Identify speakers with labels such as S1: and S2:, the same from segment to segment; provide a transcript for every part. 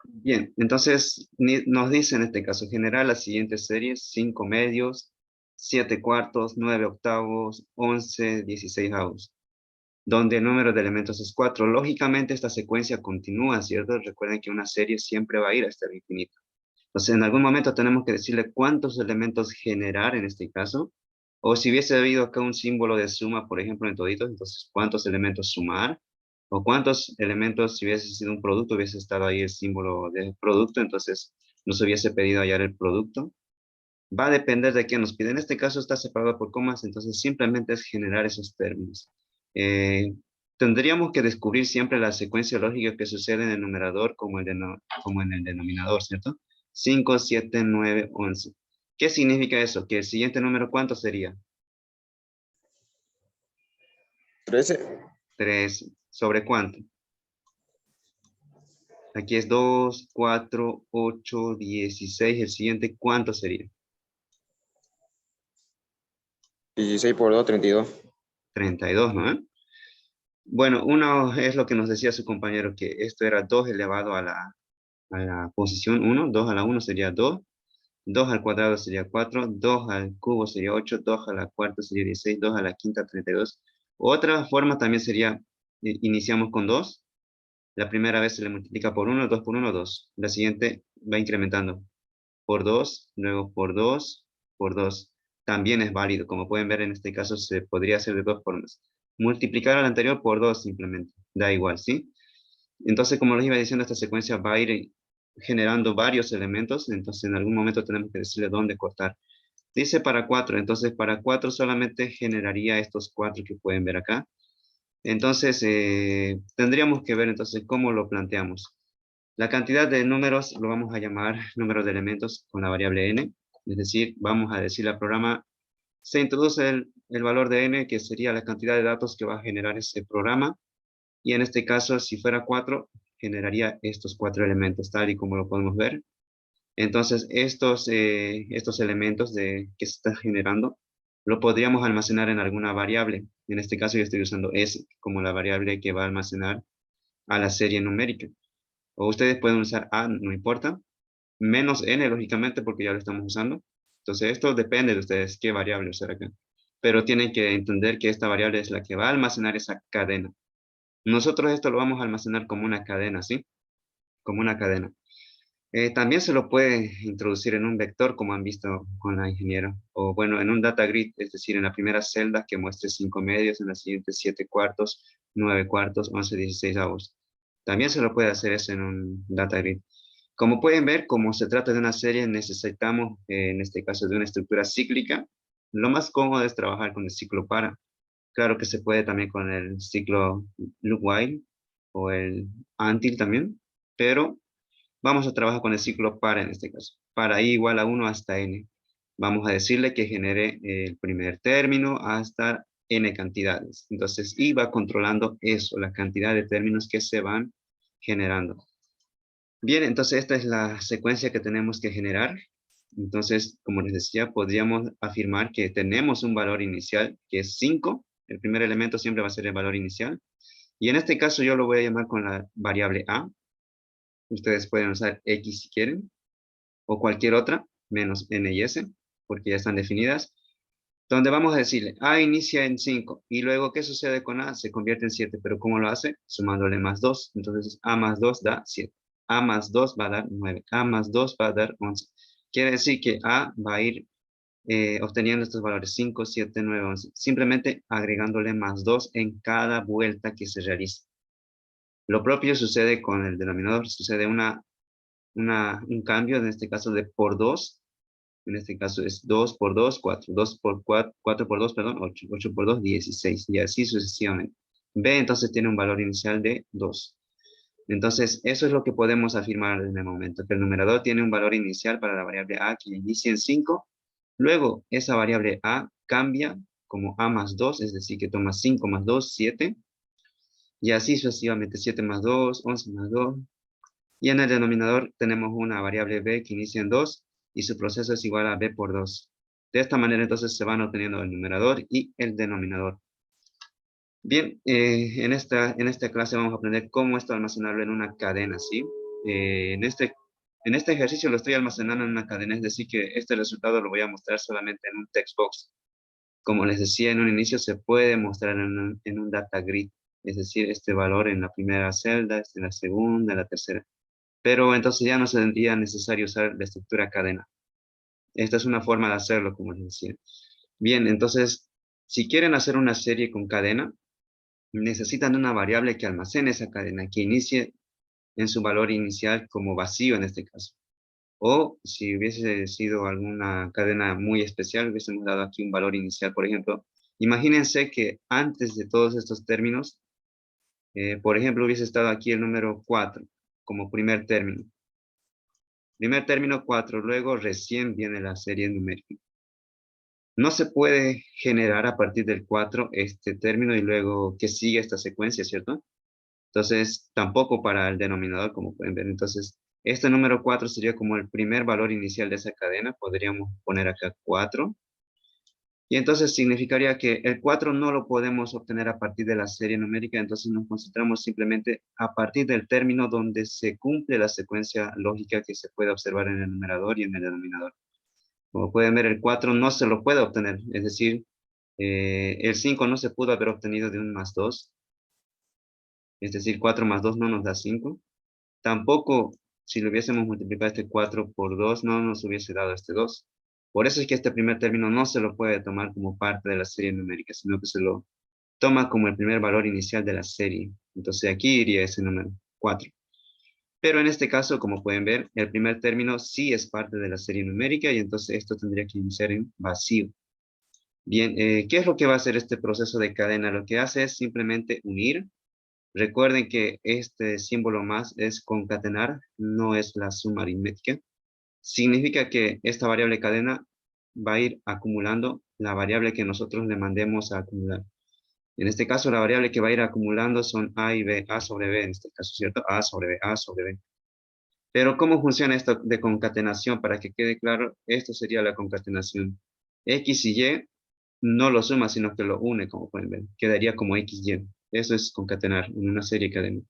S1: Bien, entonces nos dice en este caso generar las siguientes series: 5 medios, 7 cuartos, 9 octavos, 11 16 avos, donde el número de elementos es 4. Lógicamente esta secuencia continúa, ¿cierto? Recuerden que una serie siempre va a ir hasta el infinito. Entonces en algún momento tenemos que decirle cuántos elementos generar en este caso, o si hubiese habido acá un símbolo de suma, por ejemplo, en toditos, entonces cuántos elementos sumar, o cuántos elementos, si hubiese sido un producto, hubiese estado ahí el símbolo de producto, entonces nos hubiese pedido hallar el producto. Va a depender de qué nos pide. En este caso está separado por comas, entonces simplemente es generar esos términos. Eh, Tendríamos que descubrir siempre la secuencia lógica que sucede en el numerador como en el denominador, ¿cierto? 5 7 9 11. ¿Qué significa eso? Que el siguiente número, ¿cuánto sería?
S2: 13.
S1: 3. ¿Sobre cuánto? Aquí es 2 4 8 16. El siguiente, ¿cuánto sería?
S2: 16 por 2, 32.
S1: 32, ¿no? Bueno, uno es lo que nos decía su compañero, que esto era 2 elevado a la posición 1. 2 a la 1 sería 2. 2 al cuadrado sería 4. 2 al cubo sería 8. 2 a la cuarta sería 16. 2 a la quinta 32. Otra forma también sería, iniciamos con 2. La primera vez se le multiplica por 1, 2 por 1, 2. La siguiente va incrementando por 2, luego por 2, por 2. También es válido. Como pueden ver, en este caso se podría hacer de dos formas. Multiplicar al anterior por 2 simplemente. Da igual, ¿sí? Entonces, como les iba diciendo, esta secuencia va a ir generando varios elementos, entonces en algún momento tenemos que decirle dónde cortar. Dice para 4, entonces para 4 solamente generaría estos 4 que pueden ver acá. Entonces, tendríamos que ver entonces cómo lo planteamos. La cantidad de números lo vamos a llamar número de elementos con la variable n, es decir, vamos a decirle al programa, se introduce el valor de n, que sería la cantidad de datos que va a generar ese programa, y en este caso, si fuera 4, generaría estos 4 elementos, tal y como lo podemos ver. Entonces, estos elementos que se están generando, lo podríamos almacenar en alguna variable. En este caso, yo estoy usando s como la variable que va a almacenar a la serie numérica. O ustedes pueden usar a, no importa, menos n, lógicamente, porque ya lo estamos usando. Entonces, esto depende de ustedes qué variable usar acá. Pero tienen que entender que esta variable es la que va a almacenar esa cadena. Nosotros esto lo vamos a almacenar como una cadena, ¿sí? Como una cadena. También se lo puede introducir en un vector, como han visto con la ingeniera, o bueno, en un data grid, es decir, en la primera celda que muestre 5 medios, en la siguiente 7 cuartos, 9 cuartos, 11 16 avos. También se lo puede hacer eso en un data grid. Como pueden ver, como se trata de una serie, necesitamos, en este caso, de una estructura cíclica. Lo más cómodo es trabajar con el ciclo para. Claro que se puede también con el ciclo loop while o el until también, pero vamos a trabajar con el ciclo para en este caso. Para i igual a 1 hasta n. Vamos a decirle que genere el primer término hasta n cantidades. Entonces i va controlando eso, la cantidad de términos que se van generando. Bien, entonces esta es la secuencia que tenemos que generar. Entonces, como les decía, podríamos afirmar que tenemos un valor inicial que es 5. El primer elemento siempre va a ser el valor inicial. Y en este caso yo lo voy a llamar con la variable a. Ustedes pueden usar x si quieren, o cualquier otra, menos n y s, porque ya están definidas. Donde vamos a decirle, a inicia en 5, y luego, ¿qué sucede con a? Se convierte en 7, pero ¿cómo lo hace? Sumándole más 2. Entonces, a más 2 da 7. A más 2 va a dar 9. A más 2 va a dar 11. Quiere decir que a va a ir obteniendo estos valores 5, 7, 9, 11. Simplemente agregándole más 2 en cada vuelta que se realice. Lo propio sucede con el denominador. Sucede un cambio, en este caso de por 2. En este caso es 2 por 2, 4. 2 por 4, 4 por 2, perdón, 8. 8 por 2, 16. Y así sucesivamente. B entonces tiene un valor inicial de 2. Entonces, eso es lo que podemos afirmar en el momento, que el numerador tiene un valor inicial para la variable a que inicia en 5. Luego, esa variable a cambia como a más 2, es decir, que toma 5 más 2, 7. Y así sucesivamente, 7 más 2, 11 más 2. Y en el denominador tenemos una variable b que inicia en 2 y su proceso es igual a b por 2. De esta manera entonces se van obteniendo el numerador y el denominador. Bien, en esta clase vamos a aprender cómo esto almacenarlo en una cadena, ¿sí? en este ejercicio lo estoy almacenando en una cadena, es decir, que este resultado lo voy a mostrar solamente en un text box. Como les decía en un inicio, se puede mostrar en un data grid, es decir, este valor en la primera celda, este en la segunda, en la tercera. Pero entonces ya no sería necesario usar la estructura cadena. Esta es una forma de hacerlo, como les decía. Bien, entonces, si quieren hacer una serie con cadena, necesitan una variable que almacene esa cadena, que inicie en su valor inicial como vacío en este caso. O si hubiese sido alguna cadena muy especial, hubiésemos dado aquí un valor inicial, por ejemplo. Imagínense que antes de todos estos términos, por ejemplo, hubiese estado aquí el número 4 como primer término. Primer término 4, luego recién viene la serie numérica. No se puede generar a partir del 4 este término y luego que sigue esta secuencia, ¿cierto? Entonces, tampoco para el denominador, como pueden ver. Entonces, este número 4 sería como el primer valor inicial de esa cadena. Podríamos poner acá 4. Y entonces significaría que el 4 no lo podemos obtener a partir de la serie numérica. Entonces nos concentramos simplemente a partir del término donde se cumple la secuencia lógica que se puede observar en el numerador y en el denominador. Como pueden ver, el 4 no se lo puede obtener. Es decir, el 5 no se pudo haber obtenido de un más 2. Es decir, 4 más 2 no nos da 5. Tampoco, si lo hubiésemos multiplicado este 4 por 2, no nos hubiese dado este 2. Por eso es que este primer término no se lo puede tomar como parte de la serie numérica, sino que se lo toma como el primer valor inicial de la serie. Entonces aquí iría ese número, 4. Pero en este caso, como pueden ver, el primer término sí es parte de la serie numérica y entonces esto tendría que iniciar en vacío. Bien, ¿qué es lo que va a hacer este proceso de cadena? Lo que hace es simplemente unir. Recuerden que este símbolo más es concatenar, no es la suma aritmética. Significa que esta variable cadena va a ir acumulando la variable que nosotros le mandemos a acumular. En este caso, la variable que va a ir acumulando son A y B, A sobre B en este caso, ¿cierto? A sobre B, A sobre B. Pero ¿cómo funciona esto de concatenación? Para que quede claro, esto sería la concatenación. X y Y no lo suma, sino que lo une, como pueden ver. Quedaría como XY. Eso es concatenar en una serie cadena.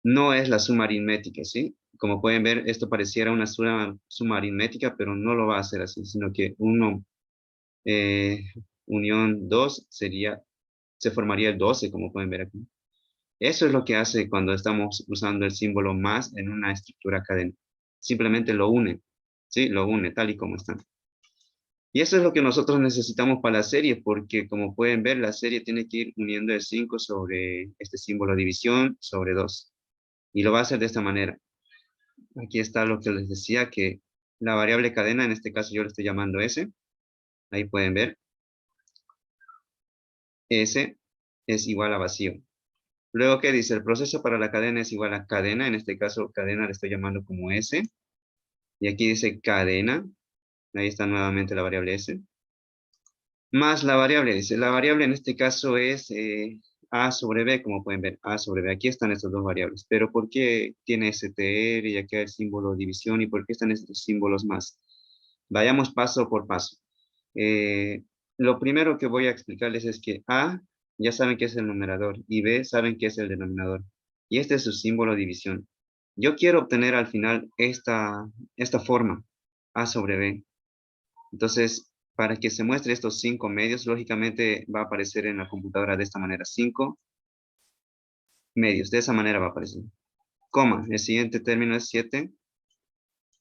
S1: No es la suma aritmética, ¿sí? Como pueden ver, esto pareciera una suma aritmética, pero no lo va a hacer así, sino que 1 unión 2 se formaría el 12, como pueden ver aquí. Eso es lo que hace cuando estamos usando el símbolo más en una estructura cadena. Simplemente lo une, ¿sí? Lo une tal y como está. Y eso es lo que nosotros necesitamos para la serie, porque como pueden ver, la serie tiene que ir uniendo el 5 sobre este símbolo división sobre 2. Y lo va a hacer de esta manera. Aquí está lo que les decía, que la variable cadena, en este caso yo le estoy llamando S. Ahí pueden ver. S es igual a vacío. Luego, ¿qué dice? El proceso para la cadena es igual a cadena. En este caso, cadena le estoy llamando como S. Y aquí dice cadena. Ahí está nuevamente la variable S. Más la variable, dice. La variable en este caso es A sobre B, como pueden ver. A sobre B. Aquí están estas dos variables. Pero ¿por qué tiene STR y aquí el símbolo división? ¿Y por qué están estos símbolos más? Vayamos paso por paso. Eh, lo primero que voy a explicarles es que A ya saben que es el numerador y B saben que es el denominador. Y este es su símbolo de división. Yo quiero obtener al final esta forma, A sobre B. Entonces, para que se muestre estos 5 medios, lógicamente va a aparecer en la computadora de esta manera. 5 medios, de esa manera va a aparecer. Coma, el siguiente término es 7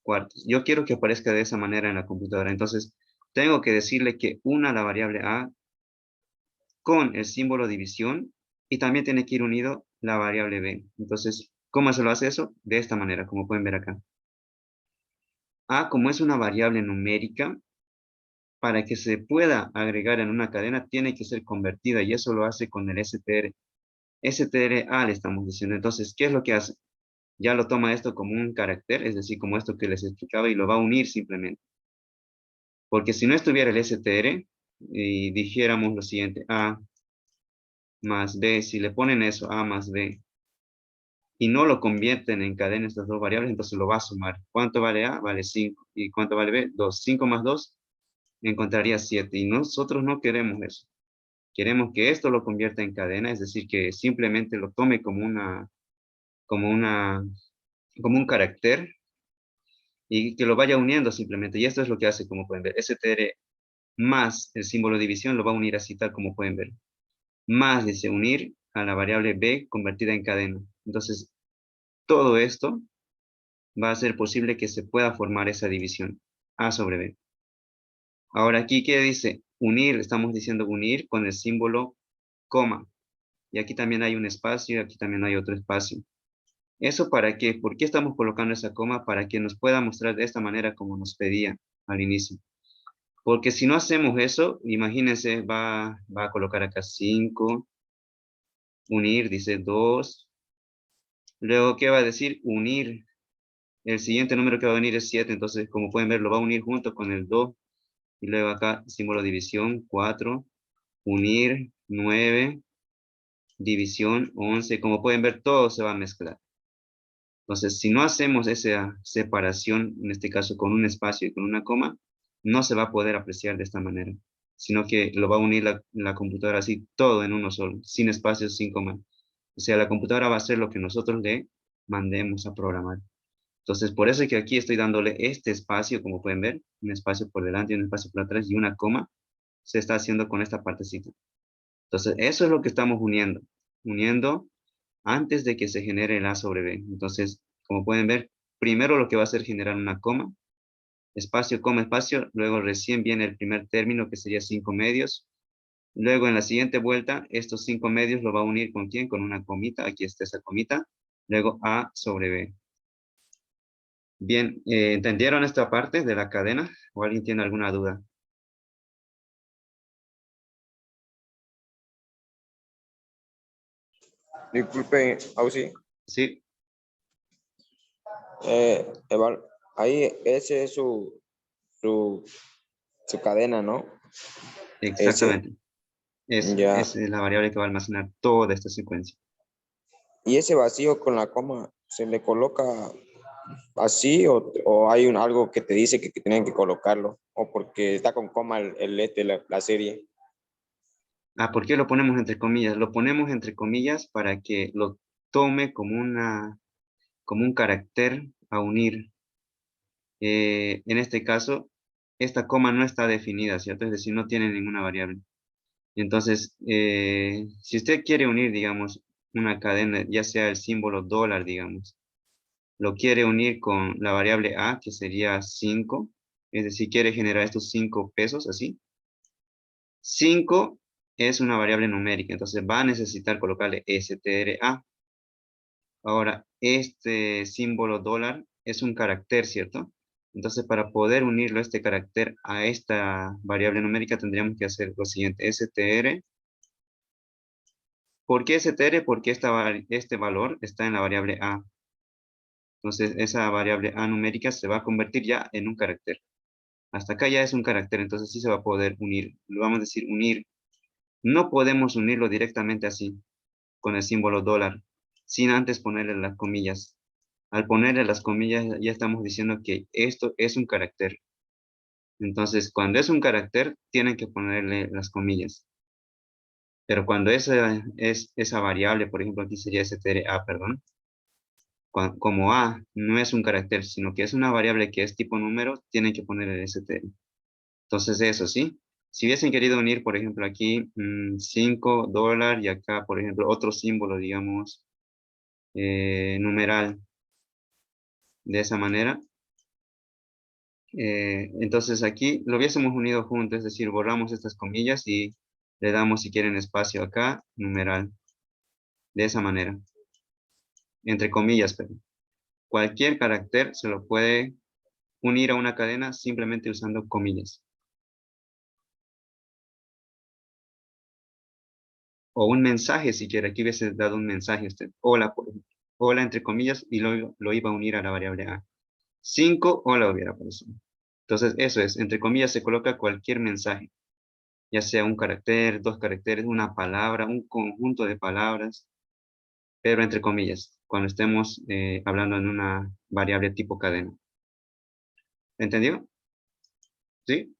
S1: cuartos. Yo quiero que aparezca de esa manera en la computadora. Entonces, tengo que decirle que una la variable A con el símbolo división y también tiene que ir unido la variable B. Entonces, ¿cómo se lo hace eso? De esta manera, como pueden ver acá. A, como es una variable numérica, para que se pueda agregar en una cadena, tiene que ser convertida y eso lo hace con el str. str-a le estamos diciendo. Entonces, ¿qué es lo que hace? Ya lo toma esto como un carácter, es decir, como esto que les explicaba y lo va a unir simplemente. Porque si no estuviera el str y dijéramos lo siguiente, a más b, si le ponen eso, a más b, y no lo convierten en cadena estas dos variables, entonces lo va a sumar. ¿Cuánto vale A? Vale 5. ¿Y cuánto vale B? 2. 5 más 2 encontraría 7. Y nosotros no queremos eso. Queremos que esto lo convierta en cadena, es decir, que simplemente lo tome como una como un carácter y que lo vaya uniendo simplemente. Y esto es lo que hace, como pueden ver. STR más el símbolo de división lo va a unir así tal como pueden ver. Más dice unir a la variable b convertida en cadena. Entonces, todo esto va a hacer posible que se pueda formar esa división a sobre b. Ahora aquí, ¿qué dice? Unir, estamos diciendo unir con el símbolo coma. Y aquí también hay un espacio y aquí también hay otro espacio. ¿Eso para qué? ¿Por qué estamos colocando esa coma? Para que nos pueda mostrar de esta manera como nos pedía al inicio. Porque si no hacemos eso, imagínense, va a colocar acá 5, unir, dice 2. Luego, ¿qué va a decir? Unir. El siguiente número que va a venir es 7, entonces, como pueden ver, lo va a unir junto con el 2. Y luego acá, símbolo de división, 4. Unir, 9. División, 11. Como pueden ver, todo se va a mezclar. Entonces, si no hacemos esa separación, en este caso con un espacio y con una coma, no se va a poder apreciar de esta manera, sino que lo va a unir la computadora así, todo en uno solo, sin espacios, sin coma. O sea, la computadora va a hacer lo que nosotros le mandemos a programar. Entonces, por eso es que aquí estoy dándole este espacio, como pueden ver, un espacio por delante y un espacio por atrás y una coma, se está haciendo con esta partecita. Entonces, eso es lo que estamos uniendo antes de que se genere el A sobre B. Entonces, como pueden ver, primero lo que va a hacer generar una coma, espacio, coma, espacio, luego recién viene el primer término que sería 5 medios, luego en la siguiente vuelta, estos 5 medios lo va a unir con quién, con una comita, aquí está esa comita, luego A sobre B. Bien, ¿entendieron esta parte de la cadena? ¿O alguien tiene alguna duda?
S2: Disculpe, Ausi.
S1: Sí,
S2: Eval, ahí ese es su, su cadena, ¿no? Ese,
S1: exactamente.
S2: ya.
S1: Es la variable que va a almacenar toda esta secuencia.
S2: ¿Y ese vacío con la coma se le coloca así o hay algo que te dice que tienen que colocarlo? ¿O porque está con coma la serie?
S1: Ah, ¿por qué lo ponemos entre comillas? Lo ponemos entre comillas para que lo tome como un carácter a unir. En este caso, esta coma no está definida, ¿cierto? Es decir, no tiene ninguna variable. Entonces, si usted quiere unir, digamos, una cadena, ya sea el símbolo dólar, digamos, lo quiere unir con la variable A, que sería 5, es decir, quiere generar estos 5 pesos, así. 5 es una variable numérica, entonces va a necesitar colocarle STRA. Ahora, este símbolo dólar es un carácter, ¿cierto? Entonces, para poder unirlo este carácter a esta variable numérica, tendríamos que hacer lo siguiente, str. ¿Por qué str? Porque este valor está en la variable a. Entonces, esa variable a numérica se va a convertir ya en un carácter. Hasta acá ya es un carácter, entonces sí se va a poder unir. Lo vamos a decir unir. No podemos unirlo directamente así, con el símbolo dólar, sin antes ponerle las comillas. Al ponerle las comillas ya estamos diciendo que esto es un carácter. Entonces, cuando es un carácter, tienen que ponerle las comillas. Pero cuando esa es esa variable, por ejemplo, aquí sería str_a, perdón, como a no es un carácter, sino que es una variable que es tipo número, tienen que poner el str. Entonces, eso sí. Si hubiesen querido unir, por ejemplo, aquí 5 dólares y acá, por ejemplo, otro símbolo, digamos, numeral, de esa manera, entonces aquí lo hubiésemos unido juntos, es decir, borramos estas comillas y le damos, si quieren, espacio acá, numeral, de esa manera, entre comillas, pero cualquier carácter se lo puede unir a una cadena simplemente usando comillas. O un mensaje, si quiere, aquí hubiese dado un mensaje a usted, hola, por ejemplo, hola entre comillas, y lo iba a unir a la variable a. 5, hola hubiera aparecido. Entonces, eso es, entre comillas se coloca cualquier mensaje, ya sea un carácter, dos caracteres, una palabra, un conjunto de palabras, pero entre comillas, cuando estemos hablando en una variable tipo cadena. ¿Entendió? ¿Sí?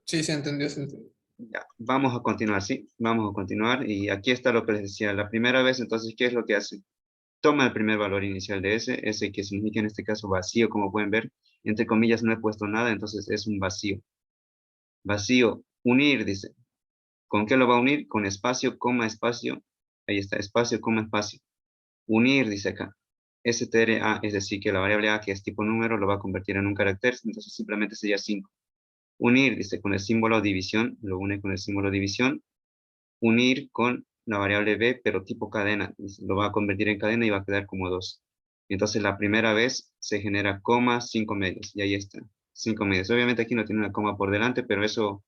S3: Sí, se entendió, se entendió.
S1: Ya, vamos a continuar, ¿sí? Vamos a continuar. Y aquí está lo que les decía. La primera vez, entonces, ¿qué es lo que hace? Toma el primer valor inicial de ese que significa en este caso vacío, como pueden ver. Entre comillas no he puesto nada, entonces es un vacío. Vacío, unir, dice. ¿Con qué lo va a unir? Con espacio, coma, espacio. Ahí está, espacio, coma, espacio. Unir, dice acá. STRA, es decir, que la variable A, que es tipo número, lo va a convertir en un carácter, entonces simplemente sería 5. Unir, dice, con el símbolo división, lo une con el símbolo división. Unir con la variable B, pero tipo cadena, dice, lo va a convertir en cadena y va a quedar como 2. Entonces la primera vez se genera coma 5 medios, y ahí está, 5 medios. Obviamente aquí no tiene una coma por delante, pero eso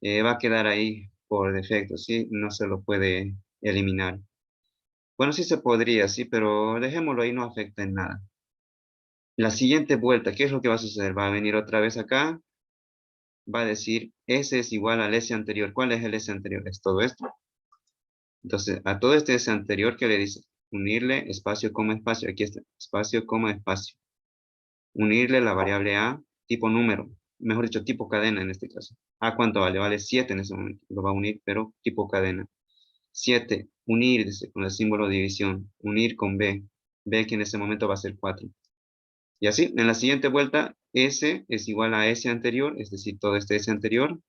S1: va a quedar ahí por defecto, ¿sí? No se lo puede eliminar. Bueno, sí se podría, sí, pero dejémoslo ahí, no afecta en nada. La siguiente vuelta, ¿qué es lo que va a suceder? Va a venir otra vez acá, va a decir S es igual al S anterior. ¿Cuál es el S anterior? Es todo esto. Entonces, a todo este S anterior, ¿qué le dice? Unirle espacio, coma, espacio. Aquí está, espacio, coma, espacio. Unirle la variable A, tipo número. Mejor dicho, tipo cadena en este caso. ¿A cuánto vale? Vale 7 en ese momento. Lo va a unir, pero tipo cadena. 7, unir, dice, con el símbolo de división. Unir con B. B que en ese momento va a ser 4. Y así, en la siguiente vuelta, S es igual a S anterior, es decir, todo este S anterior.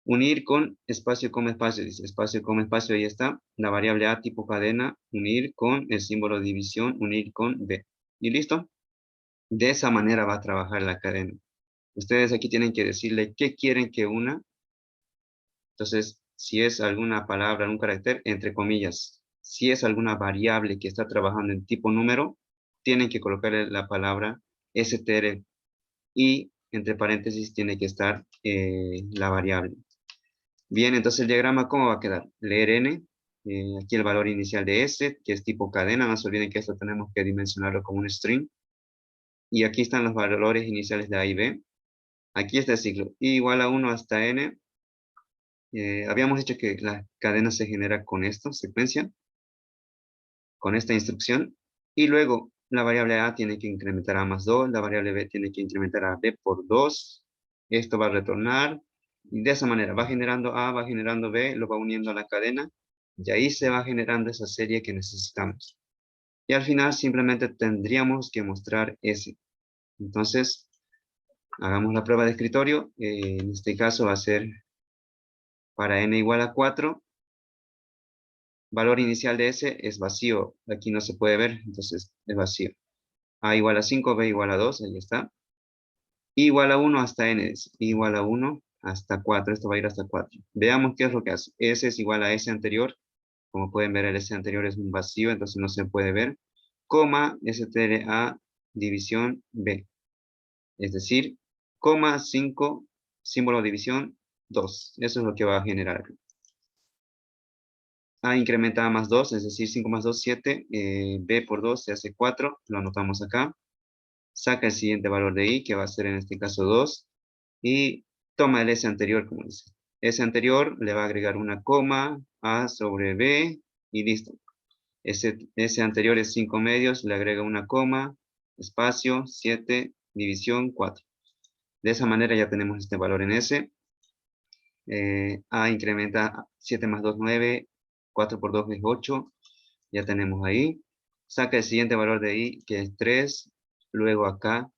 S1: Unir con espacio, coma, espacio, dice espacio, coma, espacio, ahí está. La variable A tipo cadena, unir con el símbolo de división, unir con B. ¿Y listo? De esa manera va a trabajar la cadena. Ustedes aquí tienen que decirle qué quieren que una. Entonces, si es alguna palabra, algún carácter, entre comillas. Si es alguna variable que está trabajando en tipo número, tienen que colocarle la palabra str y entre paréntesis tiene que estar la variable. Bien, entonces el diagrama, ¿cómo va a quedar? Leer n, aquí el valor inicial de s, que es tipo cadena, no se olviden que esto tenemos que dimensionarlo como un string. Y aquí están los valores iniciales de a y b. Aquí está el ciclo, i igual a 1 hasta n. Habíamos dicho que la cadena se genera con esto, secuencia, con esta instrucción. Y luego la variable a tiene que incrementar a más 2, la variable b tiene que incrementar a b por 2. Esto va a retornar. Y de esa manera va generando a, va generando b, lo va uniendo a la cadena. Y ahí se va generando esa serie que necesitamos. Y al final simplemente tendríamos que mostrar S. Entonces, hagamos la prueba de escritorio. En este caso va a ser para n igual a 4. Valor inicial de S es vacío. Aquí no se puede ver, entonces es vacío. A igual a 5, B igual a 2, ahí está. I igual a 1 hasta n, I igual a 1 hasta 4. Esto va a ir hasta 4. Veamos qué es lo que hace. S es igual a S anterior. Como pueden ver, el S anterior es un vacío, entonces no se puede ver. Coma, STRA, división B. Es decir, coma 5, símbolo de división 2. Eso es lo que va a generar. A incrementa a más 2, es decir, 5 más 2, 7. B por 2 se hace 4. Lo anotamos acá. Saca el siguiente valor de I, que va a ser en este caso 2. Y toma el S anterior, como dice. S anterior le va a agregar una coma, A sobre B, y listo. S anterior es 5 medios, le agrega una coma, espacio, 7, división, 4. De esa manera ya tenemos este valor en S. A incrementa 7 más 2, 9, 4 por 2 es 8. Ya tenemos ahí. Saca el siguiente valor de I, que es 3. Luego acá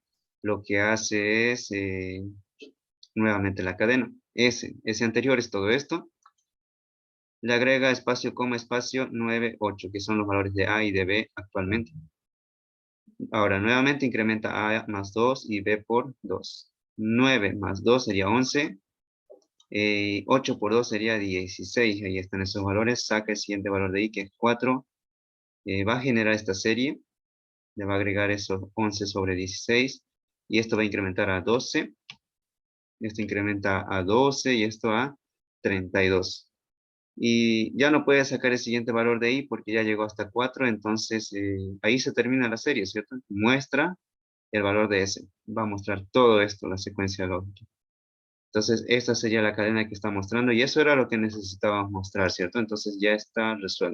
S1: lo que hace es nuevamente la cadena. S anterior es todo esto. Le agrega espacio, coma, espacio, 9, 8, que son los valores de A y de B actualmente. Ahora, nuevamente incrementa A más 2 y B por 2. 9 más 2 sería 11. 8 por 2 sería 16. Ahí están esos valores. Saca el siguiente valor de I, que es 4. Va a generar esta serie. Le va a agregar esos 11 sobre 16. Y esto va a incrementar a 12. Esto incrementa a 12 y esto a 32. Y ya no puede sacar el siguiente valor de I porque ya llegó hasta 4. Entonces ahí se termina la serie, ¿cierto? Muestra el valor de S. Va a mostrar todo esto, la secuencia lógica. Entonces, esta sería la cadena que está mostrando y eso era lo que necesitábamos mostrar, ¿cierto? Entonces ya está resuelto.